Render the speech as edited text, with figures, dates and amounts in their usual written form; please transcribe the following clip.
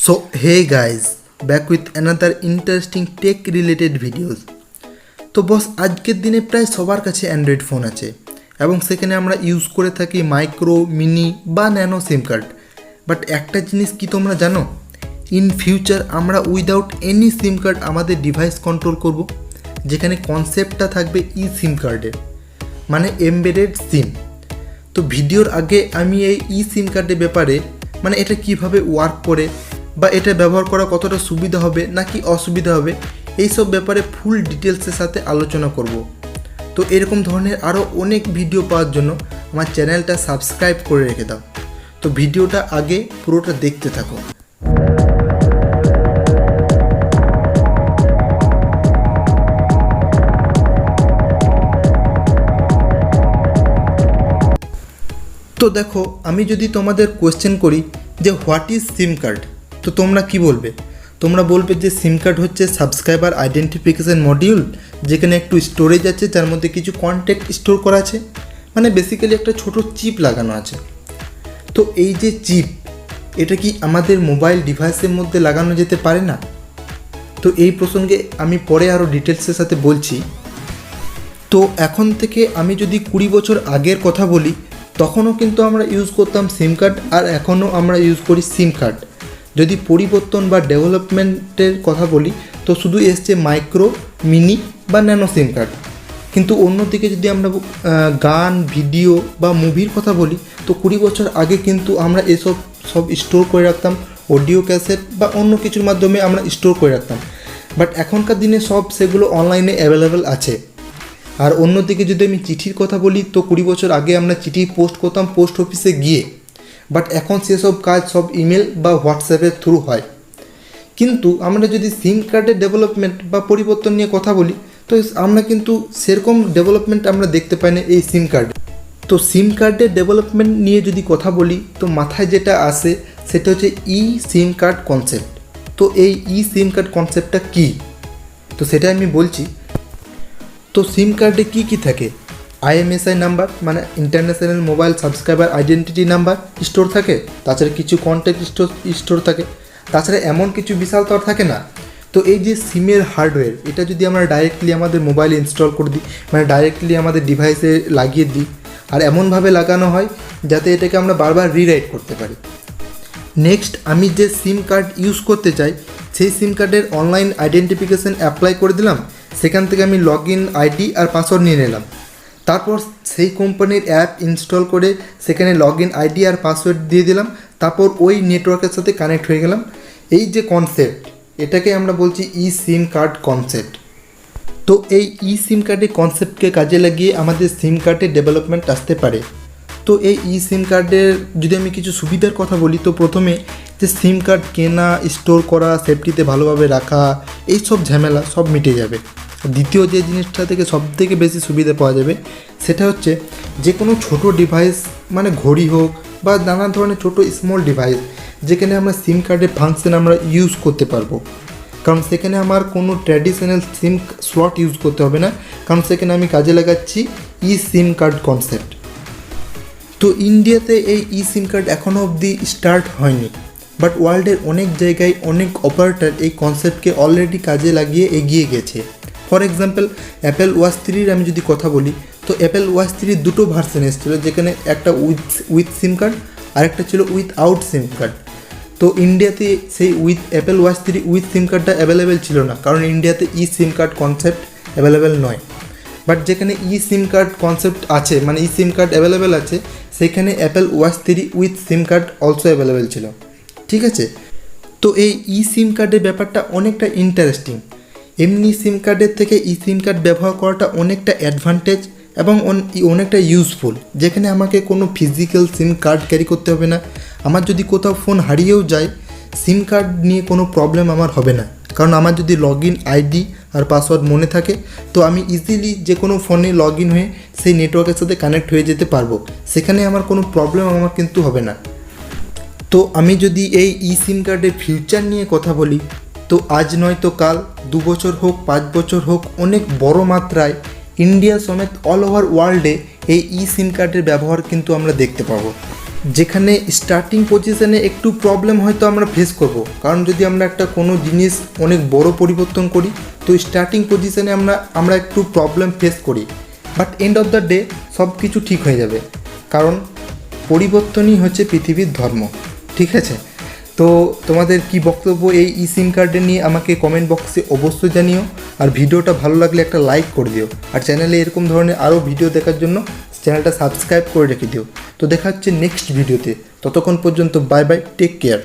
So hey guys, back with another interesting tech related videos. তো বস আজকের দিনে প্রায় সবার কাছে অ্যান্ড্রয়েড ফোন আছে এবং সেখানে আমরা ইউজ করে থাকি মাইক্রো মিনি বা ন্যানো সিম কার্ড। বাট একটা জিনিস কি তোমরা জানো, ইন ফিউচার আমরা উইদাউট এনি সিম কার্ড আমাদের ডিভাইস কন্ট্রোল করব, যেখানে কনসেপ্টটা থাকবে ই সিম কার্ডের, মানে এমবেডেড সিম। তো ভিডিওর আগে আমি এই ই সিম কার্ডের ব্যাপারে, মানে এটা কিভাবে ওয়ার্ক করে বা এটা ব্যবহার করা কতটা সুবিধা হবে নাকি অসুবিধা হবে, এইসব ব্যাপারে ফুল ডিটেলসের সাথে আলোচনা করব। তো এরকম ধরনের আরও অনেক ভিডিও পাওয়ার জন্য আমার চ্যানেলটা সাবস্ক্রাইব করে রেখে দাও। তো ভিডিওটা আগে পুরোটা দেখতে থাকো। তো দেখো, আমি যদি তোমাদের কোয়েশ্চেন করি যে হোয়াট ইজ সিম কার্ড, তো তোমরা কি বলবে? তোমরা বলবে যে সিম কার্ড হচ্ছে সাবস্ক্রাইবার আইডেন্টিফিকেশান মডিউল, যেখানে একটু স্টোরেজ আছে, যার মধ্যে কিছু কন্ট্যাক্ট স্টোর করা আছে, মানে বেসিক্যালি একটা ছোট চিপ লাগানো আছে। তো এই যে চিপ, এটা কি আমাদের মোবাইল ডিভাইসের মধ্যে লাগানো যেতে পারে না? তো এই প্রসঙ্গে আমি পরে আরও ডিটেলসের সাথে বলছি। তো এখন থেকে আমি যদি 20 বছর আগের কথা বলি, তখনও কিন্তু আমরা ইউজ করতাম সিম কার্ড, আর এখনও আমরা ইউজ করি সিম কার্ড। যদি পরিবর্তন বা ডেভেলপমেন্টের কথা বলি, তো শুধু এসছে মাইক্রো, মিনি বা ন্যানো সিম কার্ড। কিন্তু অন্যদিকে যদি আমরা গান, ভিডিও বা মুভির কথা বলি, তো 20 বছর আগে কিন্তু আমরা এসব সব স্টোর করে রাখতাম অডিও ক্যাসেট বা অন্য কিছুর মাধ্যমে আমরা স্টোর করে রাখতাম। বাট এখনকার দিনে সব সেগুলো অনলাইনে অ্যাভেলেবেল আছে। আর অন্যদিকে যদি আমি চিঠির কথা বলি, তো 20 বছর আগে আমরা চিঠি পোস্ট করতাম পোস্ট অফিসে গিয়ে, বাট এখন সেসব কাজ সব ইমেল বা হোয়াটসঅ্যাপের থ্রু হয়। কিন্তু আমরা যদি সিম কার্ডের ডেভেলপমেন্ট বা পরিবর্তন নিয়ে কথা বলি, তো আমরা কিন্তু সেরকম ডেভেলপমেন্ট আমরা দেখতে পাই না এই সিম কার্ডে। তো সিম কার্ডের ডেভেলপমেন্ট নিয়ে যদি কথা বলি, তো মাথায় যেটা আসে সেটা হচ্ছে ই সিম কার্ড কনসেপ্ট। তো এই ই সিম কার্ড কনসেপ্টটা কী, তো সেটা আমি বলছি। তো সিম কার্ডে কী কী থাকে? আইএমএসআই নাম্বার, মানে international mobile subscriber identity number store থাকে, তাছাড়া কিছু কন্ট্যাক্ট স্টোর থাকে, তাছাড়া এমন কিছু বিশাল তো আর থাকে না। তো এই যে সিমের হার্ডওয়্যার, এটা যদি আমরা ডাইরেক্টলি আমাদের মোবাইলে ইনস্টল করে দিই, মানে ডাইরেক্টলি আমাদের ডিভাইসে লাগিয়ে দিই, আর এমনভাবে লাগানো হয় যাতে এটাকে আমরা বারবার রিরাইট করতে পারি। নেক্সট, আমি যে সিম কার্ড ইউজ করতে চাই, সেই সিম কার্ডের অনলাইন আইডেন্টিফিকেশান অ্যাপ্লাই করে দিলাম, সেখান থেকে আমি লগ ইন আইডি আর পাসওয়ার্ড নিয়ে নিলাম। তারপর সেই কোম্পানির অ্যাপ ইনস্টল করে সেখানে লগ ইন আইডি আর পাসওয়ার্ড দিয়ে দিলাম, তারপর ওই নেটওয়ার্কের সাথে কানেক্ট হয়ে গেলাম। এই যে কনসেপ্ট, এটাকে আমরা বলছি ই সিম কার্ড কনসেপ্ট। তো এই ই সিম কার্ডের কনসেপ্টকে কাজে লাগিয়ে আমাদের সিম কার্ডের ডেভেলপমেন্ট আসতে পারে। তো এই ই সিম কার্ডের যদি আমি কিছু সুবিধার কথা বলি, তো প্রথমে যে সিম কার্ড কেনা, স্টোর করা, সেফটিতে ভালোভাবে রাখা, এই সব ঝামেলা সব মিটে যাবে। দ্বিতীয় যে জিনিসটা থেকে সবথেকে বেশি সুবিধা পাওয়া যাবে, সেটা হচ্ছে যে কোনো ছোটো ডিভাইস, মানে ঘড়ি হোক বা নানা ধরনের ছোটো স্মল ডিভাইস, যেখানে আমরা সিম কার্ডের ফাংশন আমরা ইউজ করতে পারবো। কারণ সেখানে আমার কোনো ট্র্যাডিশনাল সিম স্লট ইউজ করতে হবে না, কারণ সেখানে আমি কাজে লাগাচ্ছি ই সিম কার্ড কনসেপ্ট। তো ইন্ডিয়াতে এই ই সিম কার্ড এখনও অবধি স্টার্ট হয়নি, বাট ওয়ার্ল্ডের অনেক জায়গায় অনেক অপারেটর এই কনসেপ্টকে অলরেডি কাজে লাগিয়ে এগিয়ে গেছে। ফর এক্সাম্পল, অ্যাপেল ওয়াচ 3 আমি যদি কথা বলি, তো অ্যাপেল ওয়াচ 3 দুটো ভার্সন এসেছিলো, যেখানে একটা উইথ সিম কার্ড আর একটা ছিল উইথআউট সিম কার্ড। তো ইন্ডিয়াতে সেই অ্যাপেল ওয়াচ 3 উইথ সিম কার্ডটা অ্যাভেলেবেল ছিল না, কারণ ইন্ডিয়াতে ই সিম কার্ড কনসেপ্ট অ্যাভেলেবেল নয়। বাট যেখানে ই সিম কার্ড কনসেপ্ট আছে, মানে ই সিম কার্ড অ্যাভেলেবেল আছে, সেখানে Apple watch 3 with SIM card also available ছিল। ঠিক আছে, তো এই ই সিম কার্ডের ব্যাপারটা অনেকটা ইন্টারেস্টিং। এমনি সিম কার্ডের থেকে ই সিম কার্ড ব্যবহার করাটা অনেকটা অ্যাডভান্টেজ এবং অনেকটা ইউজফুল, যেখানে আমাকে কোনো ফিজিক্যাল সিম কার্ড ক্যারি করতে হবে না। আমার যদি কোথাও ফোন হারিয়েও যায়, সিম কার্ড নিয়ে কোনো প্রবলেম আমার হবে না, কারণ আমার যদি লগ ইন আইডি আর পাসওয়ার্ড মনে থাকে, তো আমি ইজিলি যে কোনো ফোনে লগ ইন হয়ে সেই নেটওয়ার্কের সাথে কানেক্ট হয়ে যেতে পারবো, সেখানে আমার কোনো প্রবলেম আমার কিন্তু হবে না। তো আমি যদি এই ই সিম কার্ডের ফিউচার নিয়ে কথা বলি, তো আজ নয় তো কাল, 2 বছর হোক, 5 বছর হোক, অনেক বড় মাত্রায় ইন্ডিয়া সমেত অল ওভার ওয়ার্ল্ডে এই ই সিম কার্ডের ব্যবহার কিন্তু আমরা দেখতে পাবো। যেখানে স্টার্টিং পজিশনে একটু প্রবলেম হয়তো আমরা ফেস করব, কারণ যদি আমরা একটা কোনো জিনিস অনেক বড় পরিবর্তন করি তো স্টার্টিং পজিশনে আমরা একটু প্রবলেম ফেস করি, but end of the day সব কিছু ঠিক হয়ে যাবে, কারণ পরিবর্তনই হচ্ছে পৃথিবীর ধর্ম। ঠিক আছে, তো তোমাদের কি বক্তব্য এই সিম কার্ডের নিয়ে আমাকে কমেন্ট বক্সে অবশ্যই জানিও, আর ভিডিওটা ভালো লাগলে একটা লাইক করে দিও, আর চ্যানেলে এরকম ধরনের আরও ভিডিও দেখার জন্য চ্যানেলটা সাবস্ক্রাইব করে রেখে দিও। তো দেখা হচ্ছে নেক্সট ভিডিওতে, ততক্ষণ পর্যন্ত বাই বাই, টেক কেয়ার।